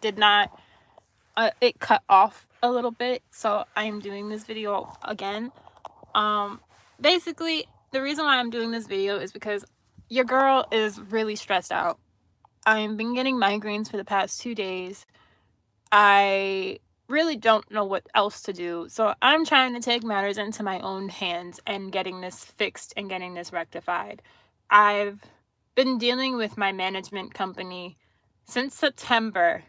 did not, it cut off a little bit, so I am doing this video again. Basically, the reason why I'm doing this video is because your girl is really stressed out. I've been getting migraines for the past 2 days. I really don't know what else to do, so I'm trying to take matters into my own hands and getting this fixed and getting this rectified. I've been dealing with my management company since September,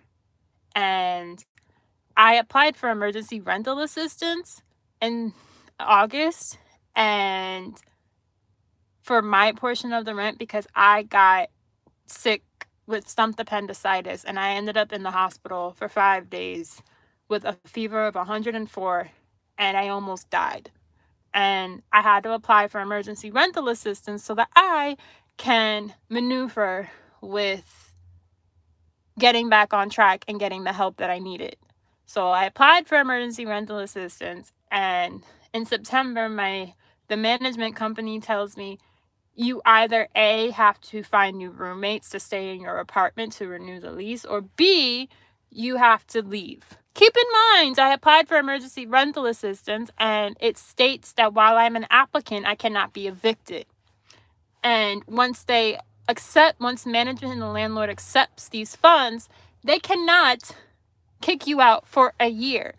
and I applied for emergency rental assistance in August, and for my portion of the rent, because I got sick with stumped appendicitis, and I ended up in the hospital for 5 days with a fever of 104, and I almost died. And I had to apply for emergency rental assistance so that I can maneuver with getting back on track and getting the help that I needed. So I applied for emergency rental assistance, and in September, the management company tells me, you either A, have to find new roommates to stay in your apartment to renew the lease, or B, you have to leave. Keep in mind, I applied for emergency rental assistance, and it states that while I'm an applicant, I cannot be evicted. And once management and the landlord accepts these funds, they cannot kick you out for a year.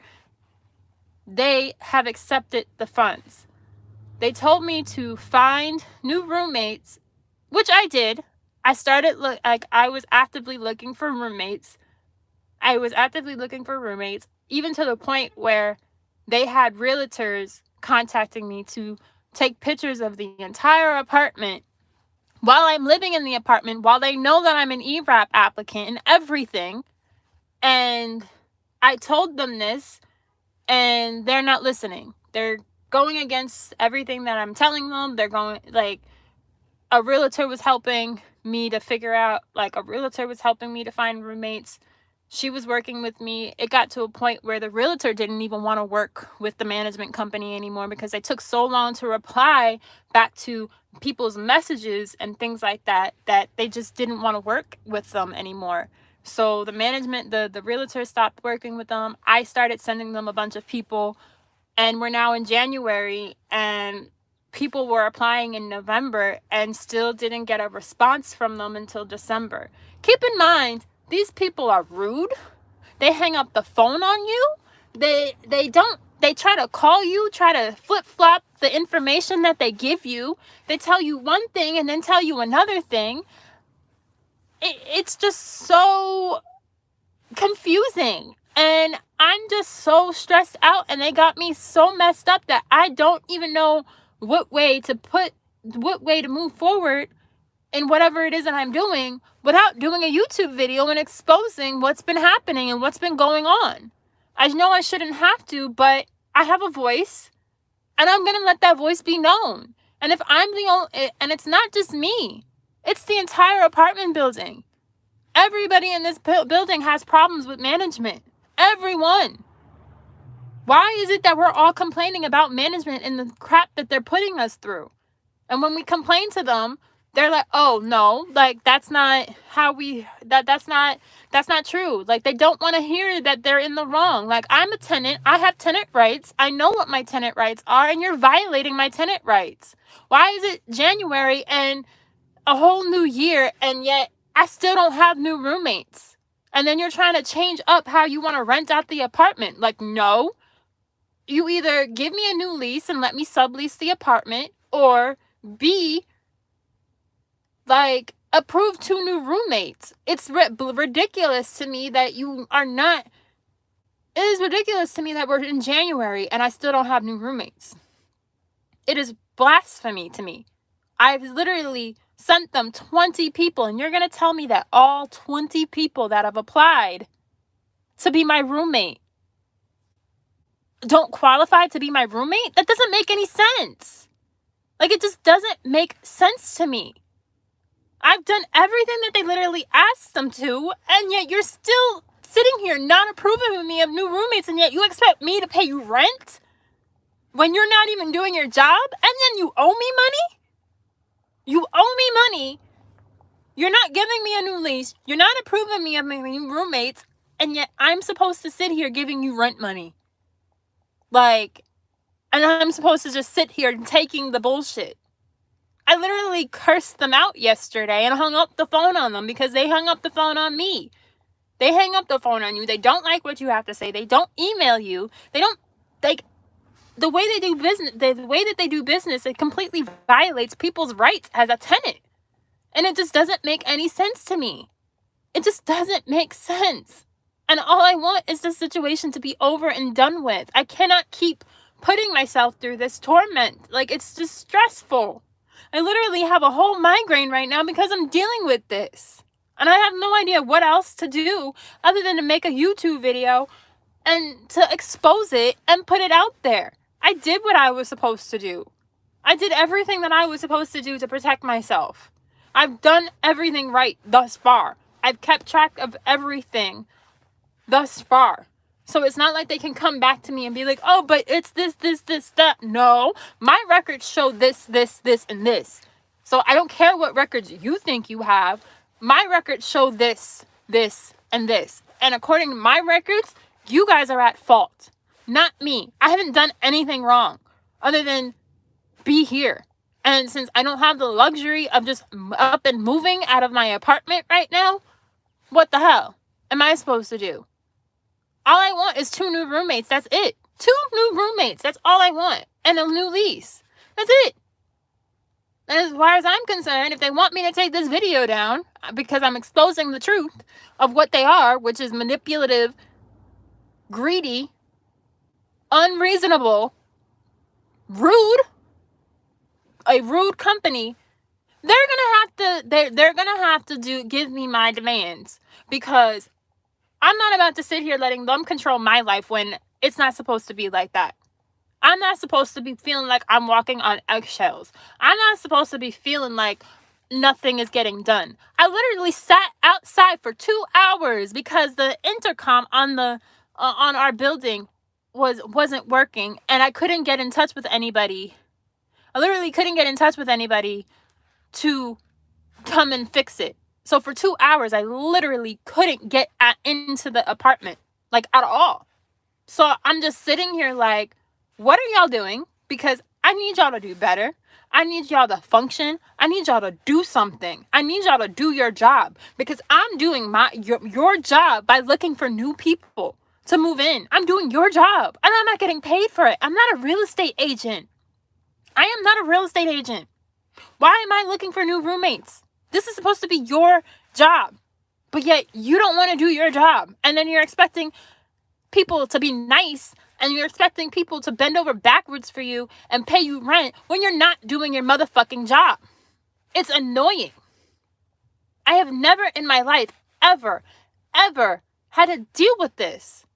They have accepted the funds. They told me to find new roommates, which I did. I was actively looking for roommates. Even to the point where they had realtors contacting me to take pictures of the entire apartment while I'm living in the apartment, while they know that I'm an ERAP applicant and everything. And I told them this, and they're not listening. They're going against everything that I'm telling them. A realtor was helping me to find roommates. She was working with me. It got to a point where the realtor didn't even want to work with the management company anymore because they took so long to reply back to people's messages and things like that they just didn't want to work with them anymore. So the realtor stopped working with them. I started sending them a bunch of people, and we're now in January, and people were applying in November and still didn't get a response from them until December. Keep in mind, these people are rude. They hang up the phone on you. They try to call you, try to flip-flop the information that they give you. They tell you one thing and then tell you another thing. It's just so confusing. And I'm just so stressed out, and they got me so messed up that I don't even know what way to move forward in whatever it is that I'm doing without doing a YouTube video and exposing what's been happening and what's been going on. I know I shouldn't have to, but I have a voice, and I'm going to let that voice be known. And if I'm the only, and it's not just me, it's the entire apartment building. Everybody in this building has problems with management. Everyone. Why is it that we're all complaining about management and the crap that they're putting us through? And when we complain to them, they're like, oh no, like that's not true. Like they don't want to hear that they're in the wrong. Like I'm a tenant, I have tenant rights. I know what my tenant rights are, and you're violating my tenant rights. Why is it January and a whole new year, and yet I still don't have new roommates? And then you're trying to change up how you want to rent out the apartment. Like, no, you either give me a new lease and let me sublease the apartment, or B, like, approve 2 new roommates. It's ridiculous to me that it is ridiculous to me that we're in January and I still don't have new roommates. It is blasphemy to me. I've literally sent them 20 people, and you're going to tell me that all 20 people that have applied to be my roommate don't qualify to be my roommate? That doesn't make any sense. Like, it just doesn't make sense to me. I've done everything that they literally asked them to, and yet you're still sitting here not approving of me of new roommates, and yet you expect me to pay you rent when you're not even doing your job, and then you owe me money? You owe me money. You're not giving me a new lease. You're not approving me of my new roommates, and yet I'm supposed to sit here giving you rent money. Like, and I'm supposed to just sit here taking the bullshit. I literally cursed them out yesterday and hung up the phone on them because they hung up the phone on me. They hang up the phone on you. They don't like what you have to say. They don't email you. They don't, like, the way they do business, the way that they do business, it completely violates people's rights as a tenant. And it just doesn't make any sense to me. It just doesn't make sense. And all I want is the situation to be over and done with. I cannot keep putting myself through this torment. Like, it's just stressful. I literally have a whole migraine right now because I'm dealing with this. And I have no idea what else to do other than to make a YouTube video and to expose it and put it out there. I did what I was supposed to do. I did everything that I was supposed to do to protect myself. I've done everything right thus far. I've kept track of everything thus far. So it's not like they can come back to me and be like, oh, but it's this, that. No, my records show this, and this. So I don't care what records you think you have. My records show this, and this. And according to my records, you guys are at fault. Not me. I haven't done anything wrong other than be here. And since I don't have the luxury of just up and moving out of my apartment right now, what the hell am I supposed to do? All I want is 2 new roommates. That's it. 2 new roommates. That's all I want. And a new lease. That's it. And as far as I'm concerned, if they want me to take this video down because I'm exposing the truth of what they are, which is manipulative, greedy, unreasonable, rude, a rude company, they're gonna have to give me my demands, because I'm not about to sit here letting them control my life when it's not supposed to be like that. I'm not supposed to be feeling like I'm walking on eggshells. I'm not supposed to be feeling like nothing is getting done. I literally sat outside for 2 hours because the intercom on our building wasn't working, and I couldn't get in touch with anybody. I literally couldn't get in touch with anybody to come and fix it. So for 2 hours, I literally couldn't get into the apartment, like, at all. So I'm just sitting here like, what are y'all doing? Because I need y'all to do better. I need y'all to function. I need y'all to do something. I need y'all to do your job, because I'm doing your job by looking for new people to move in. I'm doing your job, and I'm not getting paid for it. I'm not a real estate agent. I am not a real estate agent. Why am I looking for new roommates? This is supposed to be your job, but yet you don't want to do your job. And then you're expecting people to be nice, and you're expecting people to bend over backwards for you and pay you rent when you're not doing your motherfucking job. It's annoying. I have never in my life ever had to deal with this.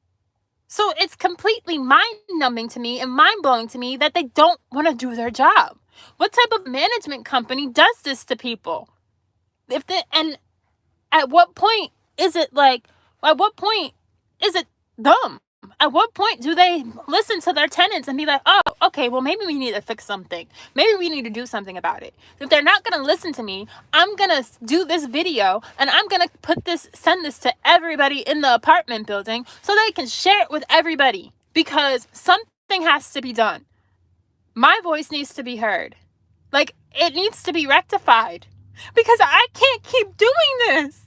So it's completely mind-numbing to me and mind-blowing to me that they don't want to do their job. What type of management company does this to people? And at what point is it dumb? At what point do they listen to their tenants and be like, oh, okay, well, maybe we need to fix something. Maybe we need to do something about it. If they're not going to listen to me, I'm going to do this video, and I'm going to send this to everybody in the apartment building so they can share it with everybody, because something has to be done. My voice needs to be heard. Like, it needs to be rectified, because I can't keep doing this.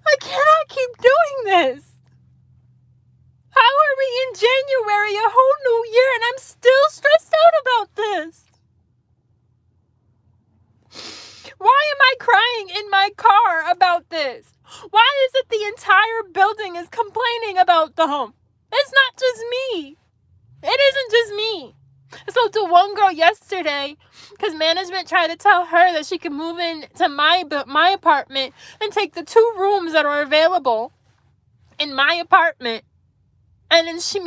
I cannot keep doing this. How are we in January, a whole new year, and I'm still stressed out about this? Why am I crying in my car about this? Why is it the entire building is complaining about the home? It's not just me. It isn't just me. I spoke to one girl yesterday because management tried to tell her that she could move into my apartment and take the 2 rooms that are available in my apartment. And then she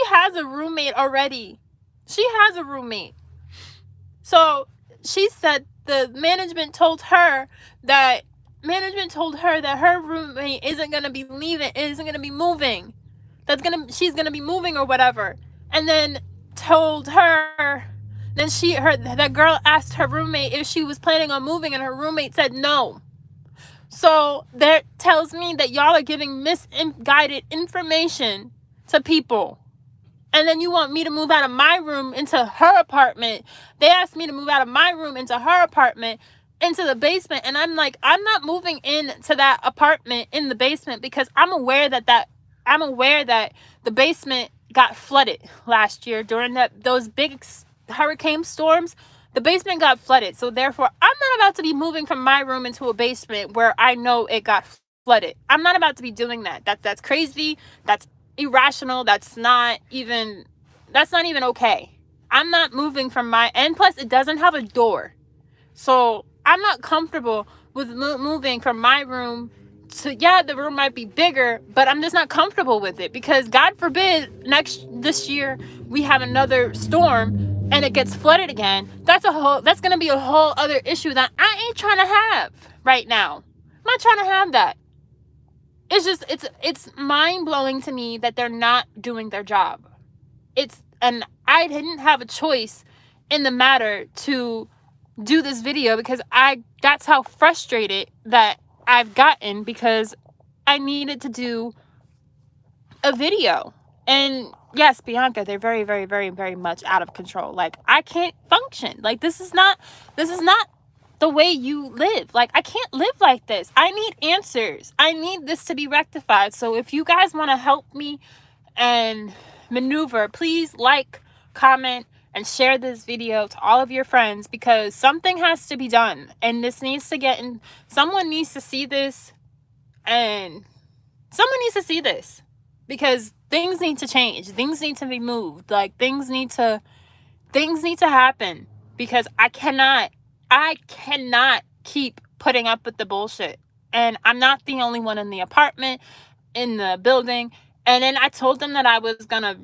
has a roommate already. She has a roommate. So she said the management told her that her roommate isn't going to be moving. She's going to be moving or whatever. And then that girl asked her roommate if she was planning on moving, and her roommate said no. So that tells me that y'all are giving misguided information to people. And then you want me to move out of my room into her apartment. They asked me to move out of my room into her apartment, into the basement. And I'm like, I'm not moving into that apartment in the basement because I'm aware that the basement got flooded last year during those big hurricane storms. The basement got flooded. So therefore, I'm not about to be moving from my room into a basement where I know it got flooded. I'm not about to be doing that. That's crazy. That's irrational. That's not even okay. I'm not moving from and plus it doesn't have a door. So I'm not comfortable with moving from my room to, the room might be bigger, but I'm just not comfortable with it because God forbid this year we have another storm and it gets flooded again. That's going to be a whole other issue that I ain't trying to have right now. I'm not trying to have that. It's just, it's mind-blowing to me that they're not doing their job. And I didn't have a choice in the matter to do this video because that's how frustrated that I've gotten because I needed to do a video. And yes, Bianca, they're very, very, very, very much out of control. Like, I can't function. Like, this is not the way you live. Like, I can't live like this. I need answers. I need this to be rectified. So if you guys want to help me and maneuver, please like, comment, and share this video to all of your friends because something has to be done. And this needs to someone needs to see this, and someone needs to see this because things need to change. Things need to be moved. Like, things need to happen because I cannot keep putting up with the bullshit. And I'm not the only one in the apartment, in the building. And then I told them that I was gonna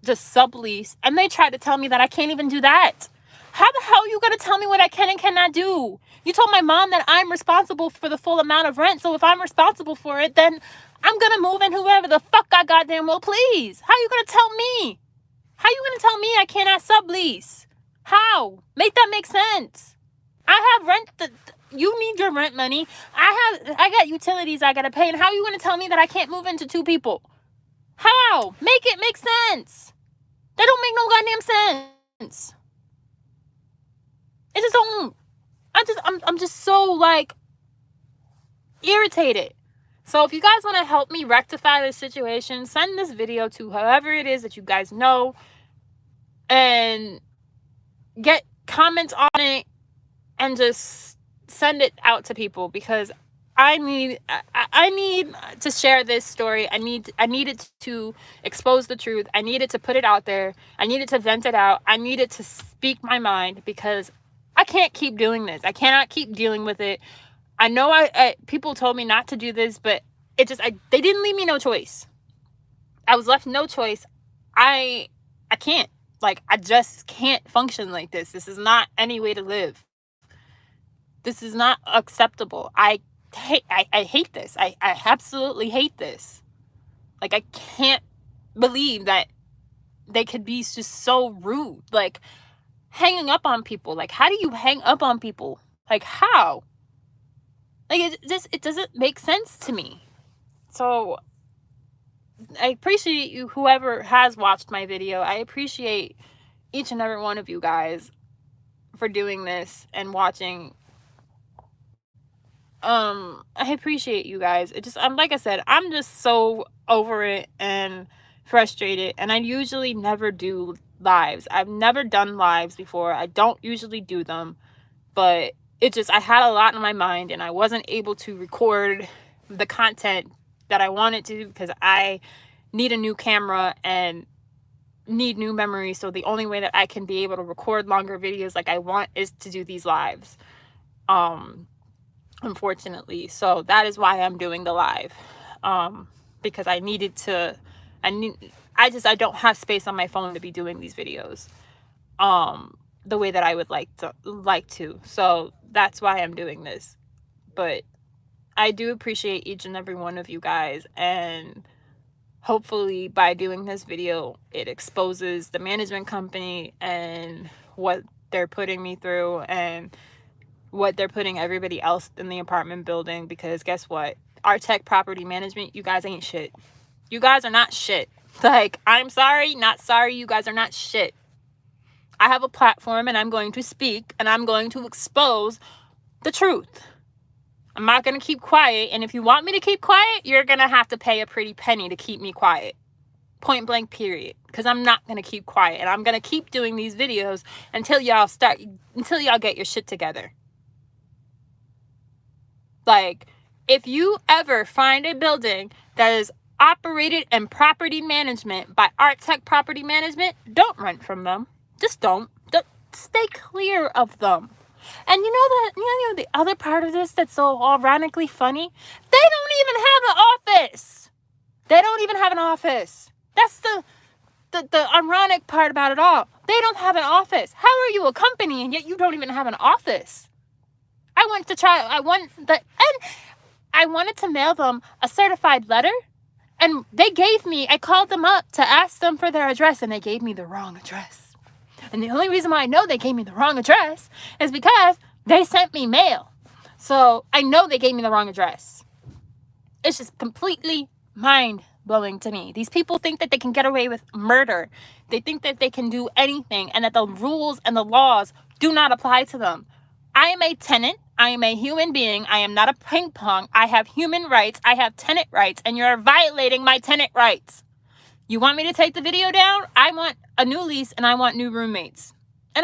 just sublease, and they tried to tell me that I can't even do that. How the hell are you gonna tell me what I can and cannot do? You told my mom that I'm responsible for the full amount of rent, so if I'm responsible for it, then I'm gonna move in whoever the fuck I goddamn will please. How are you gonna tell me? How are you gonna tell me I cannot sublease? How? Make that make sense. I have rent you need your rent money. I got utilities I gotta pay, and how are you gonna tell me that I can't move into two people? How? Make it make sense. That don't make no goddamn sense. It just don't. I'm just so like irritated. So if you guys want to help me rectify this situation, send this video to whoever it is that you guys know and get comments on it and just send it out to people because I need to share this story. I needed to expose the truth. I needed to put it out there. I needed to vent it out. I needed to speak my mind because I can't keep doing this. I cannot keep dealing with it. I know people told me not to do this, but they didn't leave me no choice. I was left no choice. I can't. Like, I just can't function like this. This is not any way to live. This is not acceptable. I hate this. I absolutely hate this. Like, I can't believe that they could be just so rude. Like, hanging up on people. Like, how do you hang up on people? Like, how? Like, it doesn't make sense to me. So I appreciate you, whoever has watched my video. I appreciate each and every one of you guys for doing this and watching. I appreciate you guys. Like I said, I'm just so over it and frustrated, and I usually never do lives. I've never done lives before. I don't usually do them, but I had a lot in my mind and I wasn't able to record the content that I wanted to because I need a new camera and need new memory. So the only way that I can be able to record longer videos like I want is to do these lives. Unfortunately. So that is why I'm doing the live. Because I don't have space on my phone to be doing these videos. The way that I would like to. So that's why I'm doing this. But I do appreciate each and every one of you guys, and hopefully by doing this video it exposes the management company and what they're putting me through, and what they're putting everybody else in the apartment building, because guess what? Artex property management, you guys ain't shit. You guys are not shit. Like, I'm sorry, not sorry, you guys are not shit. I have a platform and I'm going to speak and I'm going to expose the truth. I'm not going to keep quiet, and if you want me to keep quiet, you're going to have to pay a pretty penny to keep me quiet. Point blank, period. Because I'm not going to keep quiet, and I'm going to keep doing these videos until y'all get your shit together. Like, if you ever find a building that is operated and property management by Artex Property Management, don't rent from them. Just don't. Stay clear of them. And you know the other part of this that's so ironically funny? They don't even have an office. They don't even have an office. That's the ironic part about it all. They don't have an office. How are you a company and yet you don't even have an office? I wanted to mail them a certified letter, and I called them up to ask them for their address, and they gave me the wrong address. And the only reason why I know they gave me the wrong address is because they sent me mail. So I know they gave me the wrong address. It's just completely mind-blowing to me. These people think that they can get away with murder. They think that they can do anything and that the rules and the laws do not apply to them. I am a tenant. I am a human being. I am not a ping pong. I have human rights. I have tenant rights, and you're violating my tenant rights. You want me to take the video down? I want a new lease and I want new roommates. And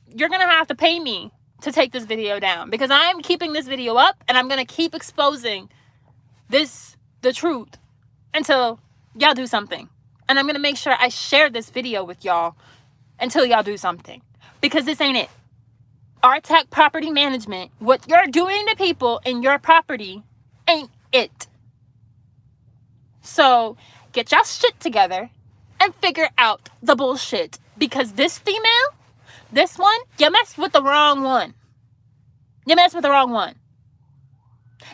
you're going to have to pay me to take this video down, because I'm keeping this video up and I'm going to keep exposing the truth until y'all do something. And I'm going to make sure I share this video with y'all until y'all do something, because this ain't it. Artex Property Management, what you're doing to people in your property ain't it. So get y'all shit together and figure out the bullshit, because this one, you messed with the wrong one. You messed with the wrong one.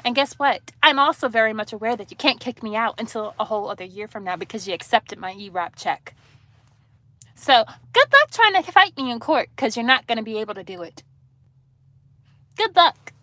And guess what? I'm also very much aware that you can't kick me out until a whole other year from now because you accepted my ERAP check. So good luck trying to fight me in court, because you're not going to be able to do it. Good luck.